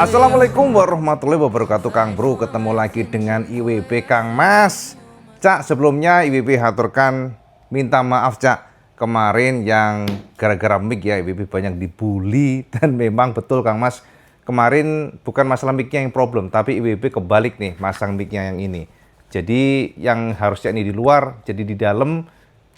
Assalamualaikum warahmatullahi wabarakatuh Kang Bro, ketemu lagi dengan IWB Kang Mas. Cak, sebelumnya IWB haturkan minta maaf Cak, kemarin yang gara-gara mic ya IWB banyak dibully. Dan memang betul Kang Mas, kemarin bukan masalah mic-nya yang problem, tapi IWB kebalik nih masang mic-nya yang ini. Jadi yang harusnya ini di luar, jadi di dalam.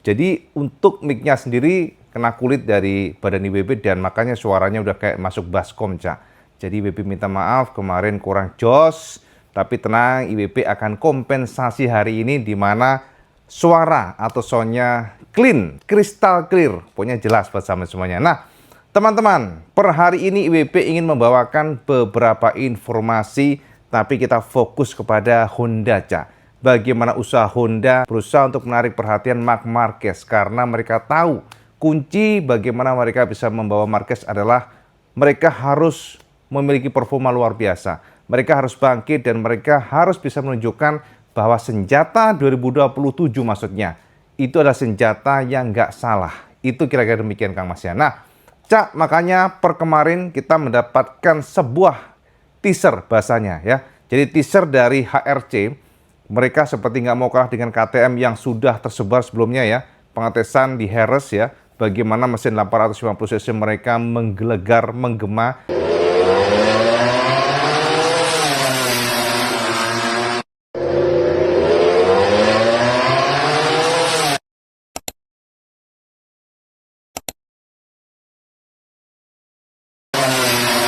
Jadi untuk mic-nya sendiri kena kulit dari badan IWB dan makanya suaranya udah kayak masuk baskom Cak. Jadi IWB minta maaf kemarin kurang jos, tapi tenang, IWB akan kompensasi hari ini di mana suara atau soundnya clean, kristal clear, pokoknya jelas buat sama semuanya. Nah, teman-teman, per hari ini IWB ingin membawakan beberapa informasi, tapi kita fokus kepada Honda Cak. Bagaimana usaha Honda berusaha untuk menarik perhatian Marc Marquez karena mereka tahu kunci bagaimana mereka bisa membawa Marquez adalah mereka harus memiliki performa luar biasa. Mereka harus bangkit dan mereka harus bisa menunjukkan bahwa senjata 2027 maksudnya itu adalah senjata yang nggak salah. Itu kira-kira demikian Kang Mas ya. Nah, Cak, makanya per kemarin kita mendapatkan sebuah teaser bahasanya ya. Jadi teaser dari HRC, mereka seperti nggak mau kalah dengan KTM yang sudah tersebar sebelumnya ya. Pengetesan di Harris ya. Bagaimana mesin 850 cc mereka menggelegar, menggema.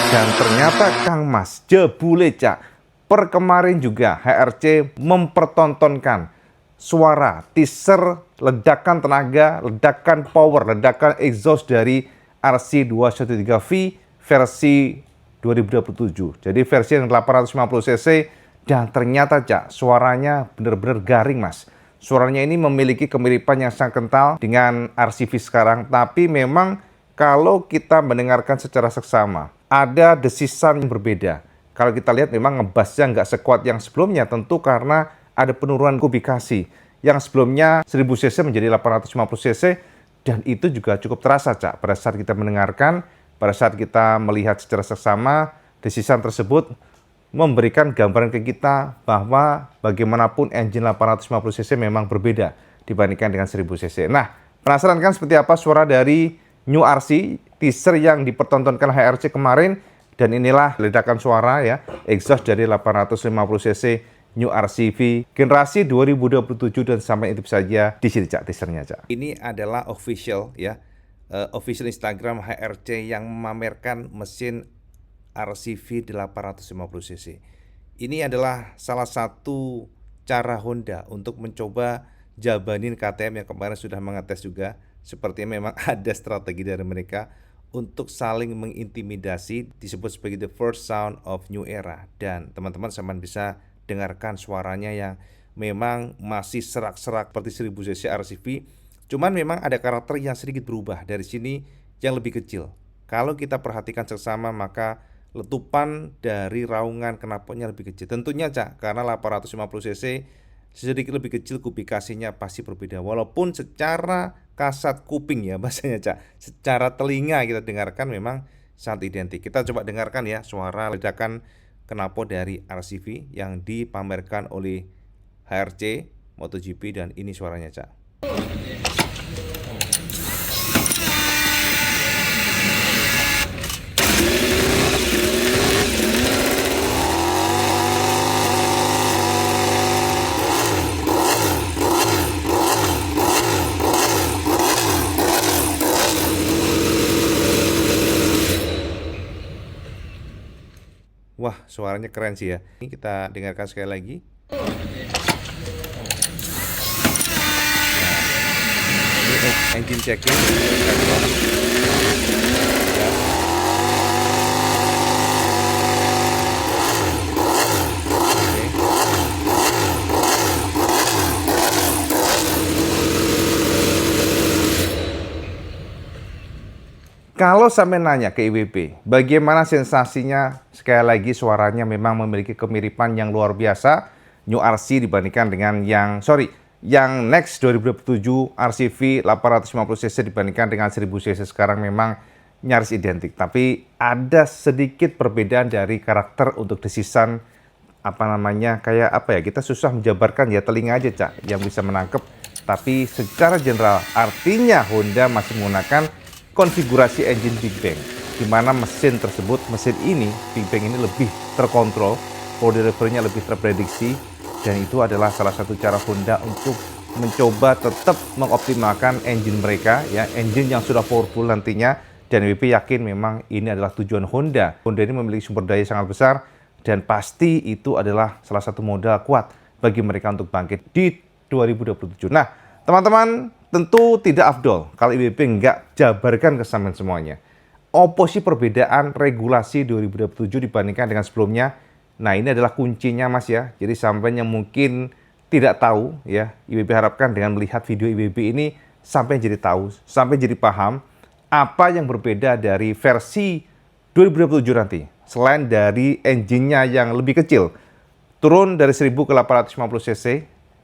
Dan ternyata Kang Mas jebule Cak, per kemarin juga HRC mempertontonkan suara teaser ledakan tenaga, ledakan power, ledakan exhaust dari RC213V versi 2027. Jadi versi yang 850 cc dan ternyata Cak, suaranya benar-benar garing Mas. Suaranya ini memiliki kemiripan yang sangat kental dengan RCV sekarang, tapi memang kalau kita mendengarkan secara seksama, ada desisan yang berbeda. Kalau kita lihat memang ngebassnya nggak sekuat yang sebelumnya, tentu karena ada penurunan kubikasi. Yang sebelumnya 1000 cc menjadi 850 cc, dan itu juga cukup terasa Cak. Pada saat kita mendengarkan, pada saat kita melihat secara seksama, desisan tersebut memberikan gambaran ke kita bahwa bagaimanapun engine 850 cc memang berbeda dibandingkan dengan 1000 cc. Nah, penasaran kan seperti apa suara dari New RC teaser yang dipertontonkan HRC kemarin, dan inilah ledakan suara ya exhaust dari 850 cc New RCV generasi 2027 dan sampai itu saja di sini Cak teasernya Cak. Ini adalah official ya, official Instagram HRC yang memamerkan mesin RCV 850 cc. Ini adalah salah satu cara Honda untuk mencoba jabanin KTM yang kemarin sudah mengetes juga. Sepertinya memang ada strategi dari mereka untuk saling mengintimidasi, disebut sebagai the first sound of new era. Dan teman-teman sampean bisa dengarkan suaranya yang memang masih serak-serak seperti 1000 cc RCV. Cuman memang ada karakter yang sedikit berubah dari sini yang lebih kecil. Kalau kita perhatikan seksama maka letupan dari raungan knalpotnya lebih kecil. Tentunya Cak, karena 850 cc sedikit lebih kecil kubikasinya pasti berbeda. Walaupun secara kasat kuping ya bahasanya Cak, secara telinga kita dengarkan memang sangat identik. Kita coba dengarkan ya suara ledakan knalpot dari RCV yang dipamerkan oleh HRC MotoGP, dan ini suaranya Cak. Wah, suaranya keren sih ya. Ini kita dengarkan sekali lagi. Nah, ini engine checking. Ya. Kalau sampai nanya ke IWB, bagaimana sensasinya? Sekali lagi suaranya memang memiliki kemiripan yang luar biasa New RC dibandingkan dengan yang Next 2027 RCV 850 cc dibandingkan dengan 1000 cc sekarang memang nyaris identik, tapi ada sedikit perbedaan dari karakter untuk desisan kayak apa ya, kita susah menjabarkan ya, telinga aja Cak yang bisa menangkap. Tapi secara general artinya Honda masih menggunakan konfigurasi engine Big Bang, di mana mesin ini Big Bang ini lebih terkontrol, power delivery-nya lebih terprediksi, dan itu adalah salah satu cara Honda untuk mencoba tetap mengoptimalkan engine mereka ya, engine yang sudah powerful nantinya. Dan WP yakin memang ini adalah tujuan Honda. Honda ini memiliki sumber daya sangat besar dan pasti itu adalah salah satu modal kuat bagi mereka untuk bangkit di 2027. Nah, teman-teman, tentu tidak afdol kalau IWB nggak jabarkan kesamaan semuanya. Apa sih perbedaan regulasi 2027 dibandingkan dengan sebelumnya? Nah, ini adalah kuncinya Mas ya. Jadi sampai yang mungkin tidak tahu ya, IWB harapkan dengan melihat video IWB ini sampai jadi tahu, sampai jadi paham apa yang berbeda dari versi 2027 nanti. Selain dari engine-nya yang lebih kecil, turun dari 1000 ke 850 cc,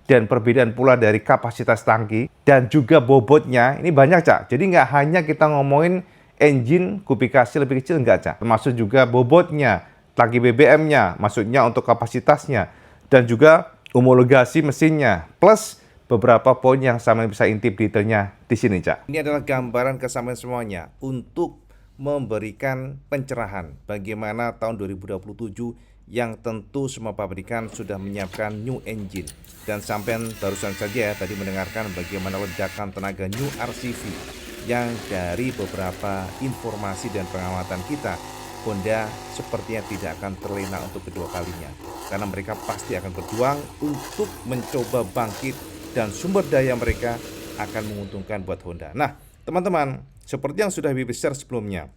dan perbedaan pula dari kapasitas tangki dan juga bobotnya. Ini banyak Cak, jadi nggak hanya kita ngomongin engine kubikasi lebih kecil, enggak Cak, termasuk juga bobotnya, tangki BBM-nya, maksudnya untuk kapasitasnya, dan juga homologasi mesinnya, plus beberapa poin yang sama bisa intip detailnya di sini Cak. Ini adalah gambaran kesamaan semuanya untuk memberikan pencerahan bagaimana tahun 2027 yang tentu semua pabrikan sudah menyiapkan new engine. Dan sampean barusan saja tadi mendengarkan bagaimana ledakan tenaga new RCV yang dari beberapa informasi dan pengamatan kita, Honda sepertinya tidak akan terlena untuk kedua kalinya, karena mereka pasti akan berjuang untuk mencoba bangkit dan sumber daya mereka akan menguntungkan buat Honda. Nah, teman-teman, seperti yang sudah Bibi share sebelumnya,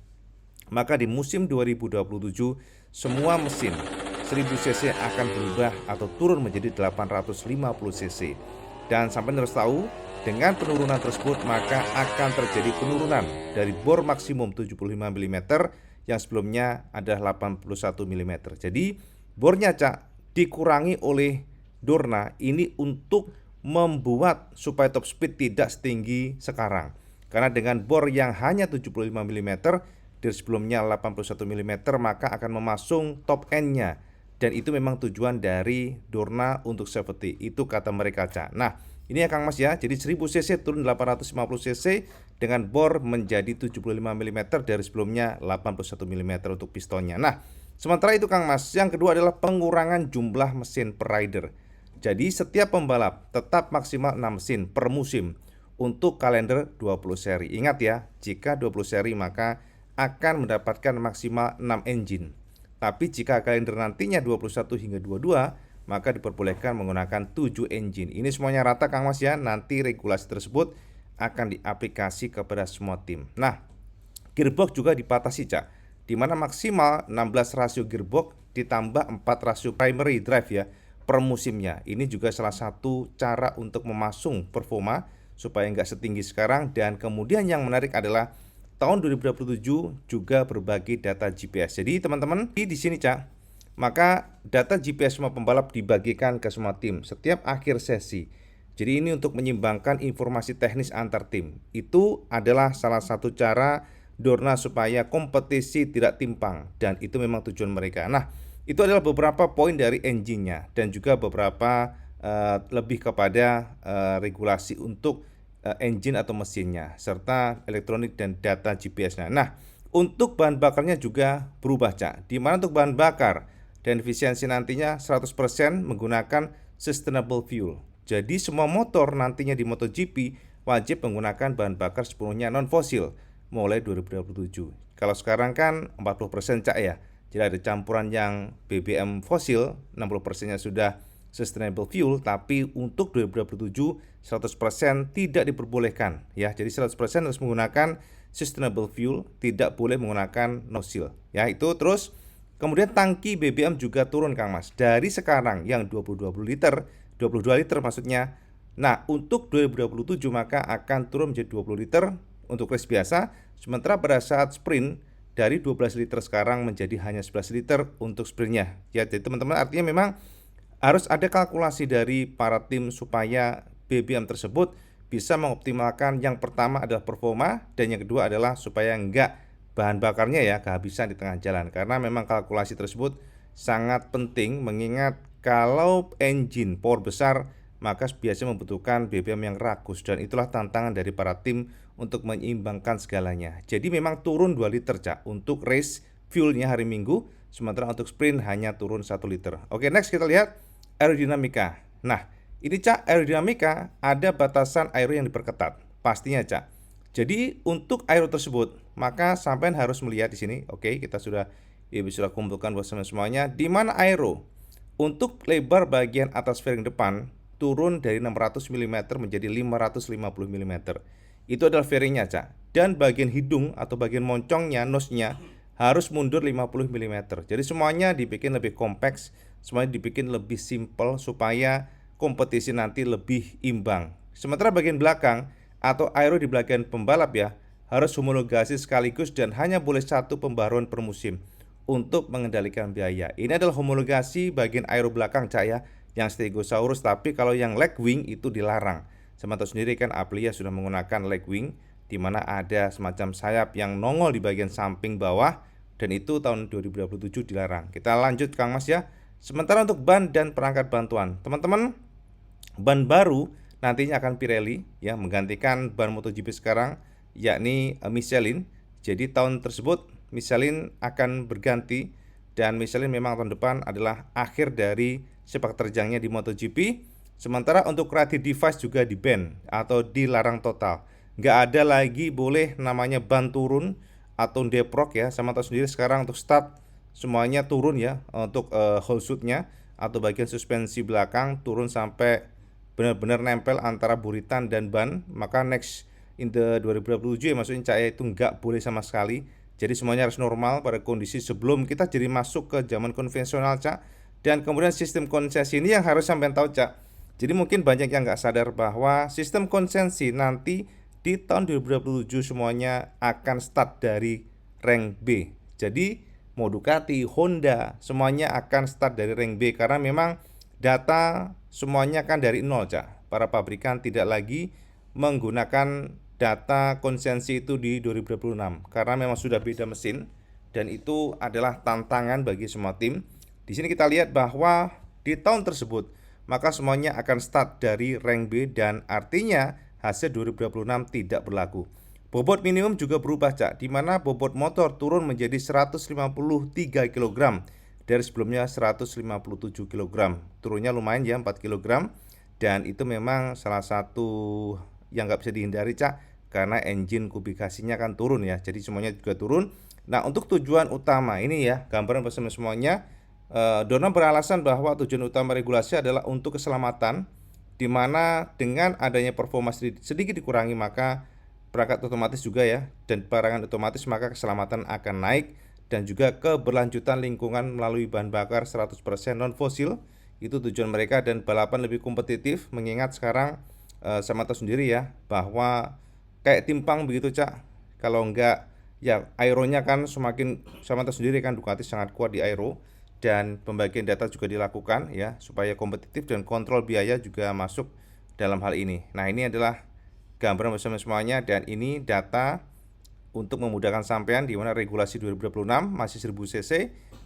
maka di musim 2027 semua mesin 1000 cc akan berubah atau turun menjadi 850 cc. Dan sampai harus tahu, dengan penurunan tersebut maka akan terjadi penurunan dari bor maksimum 75 mm yang sebelumnya adalah 81 mm. Jadi bornya Cak dikurangi oleh Dorna ini untuk membuat supaya top speed tidak setinggi sekarang. Karena dengan bor yang hanya 75 mm dari sebelumnya 81 mm maka akan memasung top end-nya. Dan itu memang tujuan dari Dorna untuk safety. Itu kata mereka Cak. Nah, ini ya Kang Mas ya. Jadi 1000 cc turun 850 cc dengan bor menjadi 75 mm dari sebelumnya 81 mm untuk pistonnya. Nah, sementara itu Kang Mas, yang kedua adalah pengurangan jumlah mesin per rider. Jadi setiap pembalap tetap maksimal 6 mesin per musim untuk kalender 20 seri. Ingat ya, jika 20 seri maka akan mendapatkan maksimal 6 engine. Tapi jika kalender nantinya 21 hingga 22, maka diperbolehkan menggunakan 7 engine. Ini semuanya rata Kang Mas ya, nanti regulasi tersebut akan diaplikasi kepada semua tim. Nah, gearbox juga dipatasi Cak, di mana maksimal 16 rasio gearbox ditambah 4 rasio primary drive ya per musimnya. Ini juga salah satu cara untuk memasung performa supaya nggak setinggi sekarang. Dan kemudian yang menarik adalah tahun 2027 juga berbagi data GPS. Jadi teman-teman di sini Cak, maka data GPS semua pembalap dibagikan ke semua tim setiap akhir sesi. Jadi ini untuk menyimbangkan informasi teknis antar tim. Itu adalah salah satu cara Dorna supaya kompetisi tidak timpang, dan itu memang tujuan mereka. Nah, itu adalah beberapa poin dari engine-nya dan juga beberapa lebih kepada regulasi untuk engine atau mesinnya serta elektronik dan data GPS-nya. Nah, untuk bahan bakarnya juga berubah Cak. Di mana untuk bahan bakar dan efisiensi nantinya 100% menggunakan sustainable fuel. Jadi semua motor nantinya di MotoGP wajib menggunakan bahan bakar sepenuhnya non fosil mulai 2027. Kalau sekarang kan 40% Cak ya. Jadi ada campuran yang BBM fosil, 60%-nya sudah sustainable fuel, tapi untuk 2027 100% tidak diperbolehkan ya. Jadi 100% harus menggunakan sustainable fuel, tidak boleh menggunakan fosil. Ya, itu terus kemudian tangki BBM juga turun Kang Mas. Dari sekarang yang 22 liter maksudnya. Nah, untuk 2027 maka akan turun menjadi 20 liter untuk race biasa, sementara pada saat sprint dari 12 liter sekarang menjadi hanya 11 liter untuk sprintnya. Ya, jadi teman-teman artinya memang harus ada kalkulasi dari para tim supaya BBM tersebut bisa mengoptimalkan yang pertama adalah performa dan yang kedua adalah supaya enggak bahan bakarnya ya kehabisan di tengah jalan, karena memang kalkulasi tersebut sangat penting mengingat kalau engine power besar maka biasanya membutuhkan BBM yang rakus, dan itulah tantangan dari para tim untuk menyeimbangkan segalanya. Jadi memang turun 2 liter Cak untuk race fuelnya hari Minggu, sementara untuk sprint hanya turun 1 liter. Oke, next kita lihat aerodinamika. Nah, ini Cak, aerodinamika ada batasan aero yang diperketat pastinya Cak. Jadi untuk aero tersebut maka sampean harus melihat di sini. Oke, kita sudah kumpulkan buat semuanya, di mana aero untuk lebar bagian atas fairing depan turun dari 600 mm menjadi 550 mm. Itu adalah fairingnya Cak. Dan bagian hidung atau bagian moncongnya, nose-nya harus mundur 50 mm. Jadi semuanya dibikin lebih kompleks, semuanya dibikin lebih simple supaya kompetisi nanti lebih imbang. Sementara bagian belakang atau aero di bagian pembalap ya harus homologasi sekaligus dan hanya boleh 1 pembaruan per musim untuk mengendalikan biaya. Ini adalah homologasi bagian aero belakang Cak ya, yang Stegosaurus, tapi kalau yang leg wing itu dilarang. Sementara sendiri kan Aprilia sudah menggunakan leg wing, di mana ada semacam sayap yang nongol di bagian samping bawah, dan itu tahun 2027 dilarang. Kita lanjut Kang Mas ya. Sementara untuk ban dan perangkat bantuan, teman-teman, ban baru nantinya akan Pirelli ya, menggantikan ban MotoGP sekarang yakni Michelin. Jadi tahun tersebut Michelin akan berganti, dan Michelin memang tahun depan adalah akhir dari sepak terjangnya di MotoGP. Sementara untuk creative device juga di-ban atau dilarang total. Nggak ada lagi boleh namanya ban turun atau deprok ya. Sama tahu sendiri sekarang untuk start semuanya turun ya. Untuk whole shoot-nya atau bagian suspensi belakang turun sampai benar-benar nempel antara buritan dan ban. Maka next in the 2027 ya, maksudnya saya itu nggak boleh sama sekali. Jadi semuanya harus normal pada kondisi sebelum kita jadi masuk ke zaman konvensional Cak. Dan kemudian sistem konsesi ini yang harus sampai tahu Cak. Jadi mungkin banyak yang nggak sadar bahwa sistem konsesi nanti di tahun 2027 semuanya akan start dari rank B. Jadi mau Ducati, Honda semuanya akan start dari rank B, karena memang data semuanya kan dari nol Cak. Para pabrikan tidak lagi menggunakan data konsensi itu di 2026 karena memang sudah beda mesin, dan itu adalah tantangan bagi semua tim. Di sini kita lihat bahwa di tahun tersebut maka semuanya akan start dari rank B, dan artinya hasil 2026 tidak berlaku. Bobot minimum juga berubah Cak, di mana bobot motor turun menjadi 153 kg dari sebelumnya 157 kg. Turunnya lumayan ya, 4 kg, dan itu memang salah satu yang nggak bisa dihindari Cak, karena engine kubikasinya kan turun ya, jadi semuanya juga turun. Nah, untuk tujuan utama ini ya, gambaran bersama semuanya, Dorna beralasan bahwa tujuan utama regulasi adalah untuk keselamatan, di mana dengan adanya performa sedikit dikurangi maka perangkat otomatis juga ya, dan perangkat otomatis maka keselamatan akan naik, dan juga keberlanjutan lingkungan melalui bahan bakar 100% non fosil. Itu tujuan mereka, dan balapan lebih kompetitif mengingat sekarang sama tahu sendiri ya bahwa kayak timpang begitu Cak. Kalau enggak ya aeronya kan semakin, sama tahu sendiri kan Ducati sangat kuat di aero, dan pembagian data juga dilakukan ya supaya kompetitif, dan kontrol biaya juga masuk dalam hal ini. Nah, ini adalah gambaran bersama semuanya, dan ini data untuk memudahkan sampean, di mana regulasi 2026 masih 1000 cc,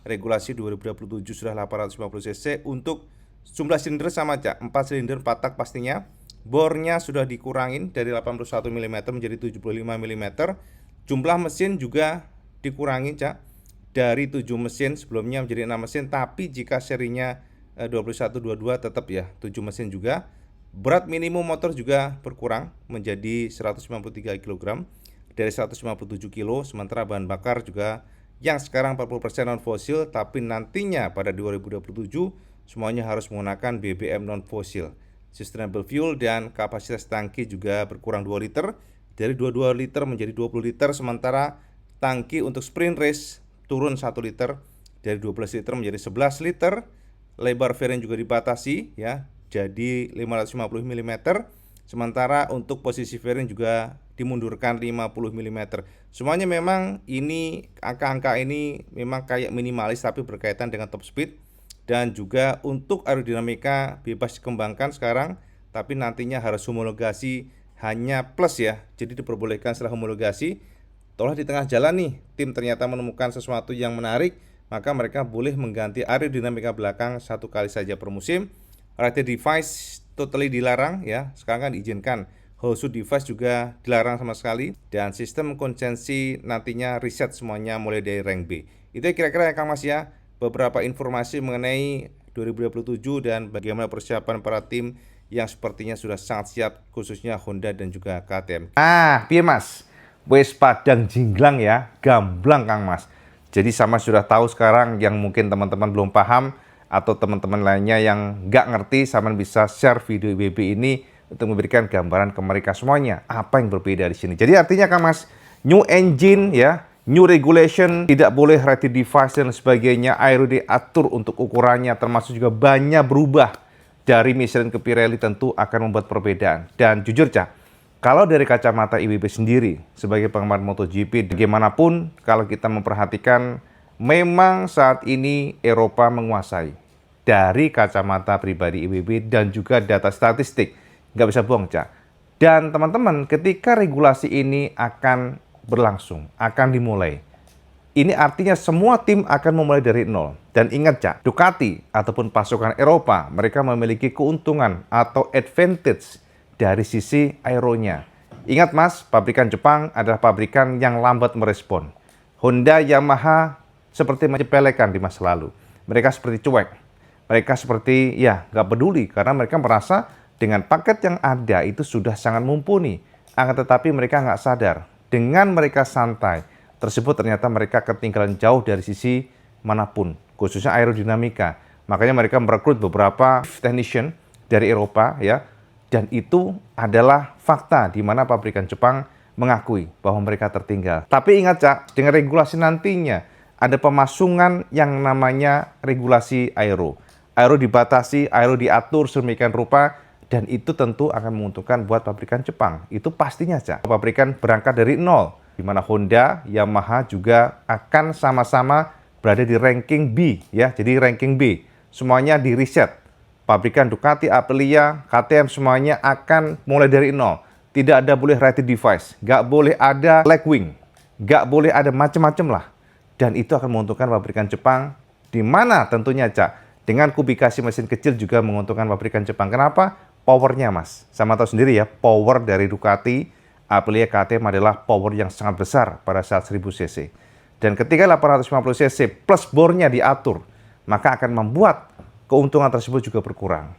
regulasi 2027 sudah 850 cc. Untuk jumlah silinder sama Cak, 4 silinder 4 tak pastinya. Bornya sudah dikurangin dari 81 mm menjadi 75 mm. Jumlah mesin juga dikurangi Cak, dari 7 mesin sebelumnya menjadi 6 mesin, tapi jika serinya 2122 tetap ya 7 mesin juga. Berat minimum motor juga berkurang menjadi 153 kg dari 157 kg, sementara bahan bakar juga yang sekarang 40% non fosil, tapi nantinya pada 2027 semuanya harus menggunakan BBM non fosil, sustainable fuel, dan kapasitas tangki juga berkurang 2 liter dari 22 liter menjadi 20 liter, sementara tangki untuk sprint race turun 1 liter dari 12 liter menjadi 11 liter. Lebar fairing juga dibatasi ya, jadi 550 mm. Sementara untuk posisi fairing juga dimundurkan 50 mm. Semuanya memang ini angka-angka ini memang kayak minimalis tapi berkaitan dengan top speed, dan juga untuk aerodinamika bebas dikembangkan sekarang, tapi nantinya harus homologasi hanya plus ya. Jadi diperbolehkan setelah homologasi Toh di tengah jalan nih, tim ternyata menemukan sesuatu yang menarik, maka mereka boleh mengganti aerodinamika belakang satu kali saja per musim. Rated device totally dilarang ya, sekarang kan diizinkan. Whole suit device juga dilarang sama sekali, dan sistem konsensi nantinya riset semuanya mulai dari rank B. Itu kira-kira ya Kang Mas ya, beberapa informasi mengenai 2027 dan bagaimana persiapan para tim yang sepertinya sudah sangat siap, khususnya Honda dan juga KTM. Piye Mas? Wes padang jinglang ya, gamblang Kang Mas. Jadi sama sudah tahu sekarang, yang mungkin teman-teman belum paham atau teman-teman lainnya yang nggak ngerti, sama bisa share video IWB ini untuk memberikan gambaran ke mereka semuanya apa yang berbeda di sini. Jadi artinya Kang Mas, new engine ya, new regulation, tidak boleh rated device dan sebagainya, aero diatur untuk ukurannya, termasuk juga banyak berubah dari Michelin ke Pirelli, tentu akan membuat perbedaan. Dan jujur Cak, kalau dari kacamata IWB sendiri sebagai penggemar MotoGP, bagaimanapun kalau kita memperhatikan, memang saat ini Eropa menguasai dari kacamata pribadi IWB dan juga data statistik. Nggak bisa bohong, Cak. Dan teman-teman, ketika regulasi ini akan berlangsung, akan dimulai, ini artinya semua tim akan memulai dari nol. Dan ingat, Cak, Ducati ataupun pasukan Eropa, mereka memiliki keuntungan atau advantage dari sisi aeronya. Ingat Mas, pabrikan Jepang adalah pabrikan yang lambat merespon. Honda, Yamaha seperti menyepelekan di masa lalu. Mereka seperti cuek. Mereka seperti ya nggak peduli karena mereka merasa dengan paket yang ada itu sudah sangat mumpuni. Akan tetapi mereka nggak sadar. Dengan mereka santai tersebut, ternyata mereka ketinggalan jauh dari sisi manapun, khususnya aerodinamika. Makanya mereka merekrut beberapa technician dari Eropa ya. Dan itu adalah fakta di mana pabrikan Jepang mengakui bahwa mereka tertinggal. Tapi ingat Cak, dengan regulasi nantinya ada pemasungan yang namanya regulasi aero. Aero dibatasi, aero diatur sedemikian rupa, dan itu tentu akan menguntungkan buat pabrikan Jepang. Itu pastinya Cak. Pabrikan berangkat dari nol, di mana Honda, Yamaha juga akan sama-sama berada di ranking B ya. Jadi ranking B, semuanya di reset. Pabrikan Ducati, Aprilia, KTM semuanya akan mulai dari nol. Tidak ada boleh rated device, nggak boleh ada leg wing, nggak boleh ada macam-macam lah. Dan itu akan menguntungkan pabrikan Jepang, di mana tentunya Cak, dengan kubikasi mesin kecil juga menguntungkan pabrikan Jepang. Kenapa? Powernya Mas. Sama tahu sendiri ya, power dari Ducati, Aprilia, KTM adalah power yang sangat besar pada saat 1000 cc. Dan ketika 850 cc plus bore-nya diatur, maka akan membuat keuntungan tersebut juga berkurang.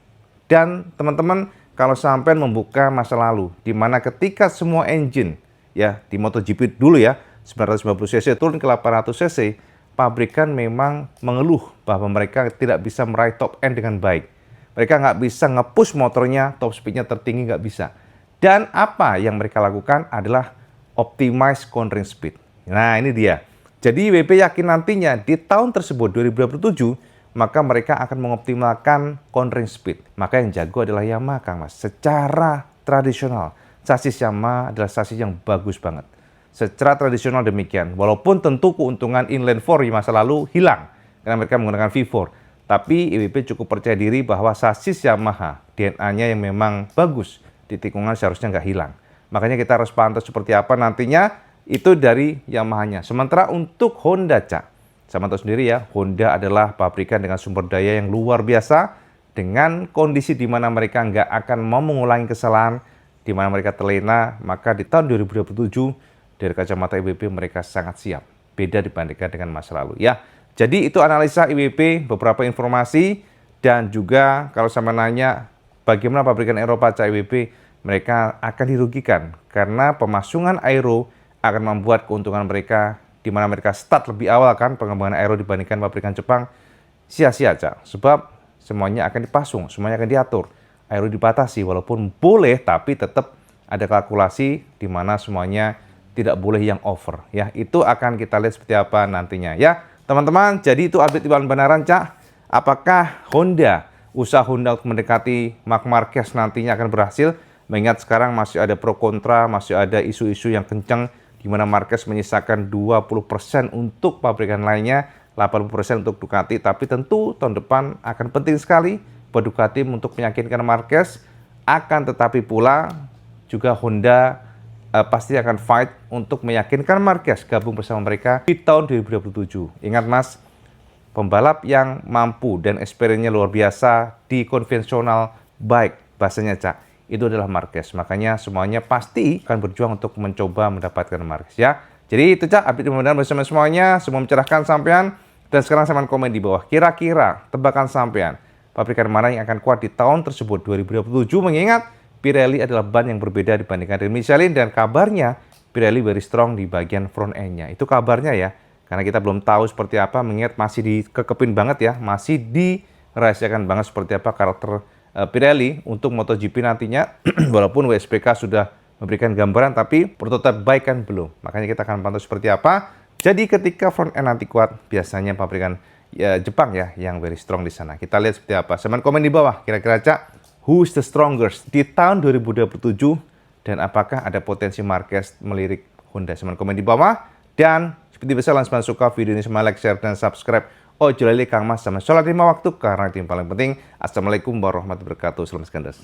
Dan teman-teman, kalau sampai membuka masa lalu, di mana ketika semua engine ya di MotoGP dulu ya 950 cc turun ke 800 cc, pabrikan memang mengeluh bahwa mereka tidak bisa meraih top end dengan baik. Mereka nggak bisa nge-push motornya, top speednya tertinggi nggak bisa. Dan apa yang mereka lakukan adalah optimize cornering speed. Nah ini dia. Jadi WP yakin nantinya di tahun tersebut 2027, maka mereka akan mengoptimalkan cornering speed. Maka yang jago adalah Yamaha, Kang Mas. Secara tradisional, sasis Yamaha adalah sasis yang bagus banget. Secara tradisional demikian. Walaupun tentu keuntungan inline 4 di masa lalu hilang karena mereka menggunakan V4. Tapi IWP cukup percaya diri bahwa sasis Yamaha, DNA-nya yang memang bagus, di tikungan seharusnya nggak hilang. Makanya kita harus pantau seperti apa nantinya itu dari Yamaha-nya. Sementara untuk Honda, Cak, sama tahu sendiri ya, Honda adalah pabrikan dengan sumber daya yang luar biasa, dengan kondisi di mana mereka nggak akan mau mengulangi kesalahan, di mana mereka terlena, maka di tahun 2027, dari kacamata IWB mereka sangat siap. Beda dibandingkan dengan masa lalu ya. Jadi itu analisa IWB, beberapa informasi, dan juga kalau sama nanya bagaimana pabrikan Eropa IWB, mereka akan dirugikan karena pemasungan aero akan membuat keuntungan mereka, di mana mereka start lebih awal kan pengembangan aero dibandingkan pabrikan Jepang, sia-sia Cak. Sebab semuanya akan dipasung, semuanya akan diatur. Aero dibatasi walaupun boleh, tapi tetap ada kalkulasi di mana semuanya tidak boleh yang over ya. Itu akan kita lihat seperti apa nantinya ya. Teman-teman, jadi itu update Iwan Banaran Cak. Apakah usaha Honda untuk mendekati Marc Marquez nantinya akan berhasil? Mengingat sekarang masih ada pro kontra, masih ada isu-isu yang kencang, di mana Marquez menyisakan 20% untuk pabrikan lainnya, 80% untuk Ducati. Tapi tentu tahun depan akan penting sekali buat Ducati untuk meyakinkan Marquez. Akan tetapi pula juga Honda pasti akan fight untuk meyakinkan Marquez gabung bersama mereka di tahun 2027. Ingat Mas, pembalap yang mampu dan experience-nya luar biasa di konvensional baik bahasanya Cak, itu adalah Marquez. Makanya semuanya pasti akan berjuang untuk mencoba mendapatkan Marquez ya. Jadi itu Cak, update mudah-mudahan bersama semuanya semua mencerahkan sampean. Dan sekarang sampean komen di bawah, kira-kira tebakan sampean pabrikan mana yang akan kuat di tahun tersebut 2027, mengingat Pirelli adalah ban yang berbeda dibandingkan dengan Michelin, dan kabarnya Pirelli very strong di bagian front end-nya. Itu kabarnya ya, karena kita belum tahu seperti apa, mengingat masih dikekepin banget ya, masih dirahasiakan banget seperti apa karakter Pirelli untuk MotoGP nantinya. Walaupun WSBK sudah memberikan gambaran, tapi prototipe baik kan belum. Makanya kita akan pantau seperti apa. Jadi ketika front end nanti kuat, biasanya pabrikan Jepang ya yang very strong di sana. Kita lihat seperti apa. Semen komen di bawah, kira-kira Cak, who's the strongest di tahun 2027, dan apakah ada potensi Marquez melirik Honda? Semen komen di bawah. Dan seperti biasa, langsung suka video ini, semua like, share, dan subscribe. Oh, Jolali Kang Mas sama sholat 5 waktu, karena itu yang paling penting. Assalamualaikum warahmatullahi wabarakatuh. Salam sekandas.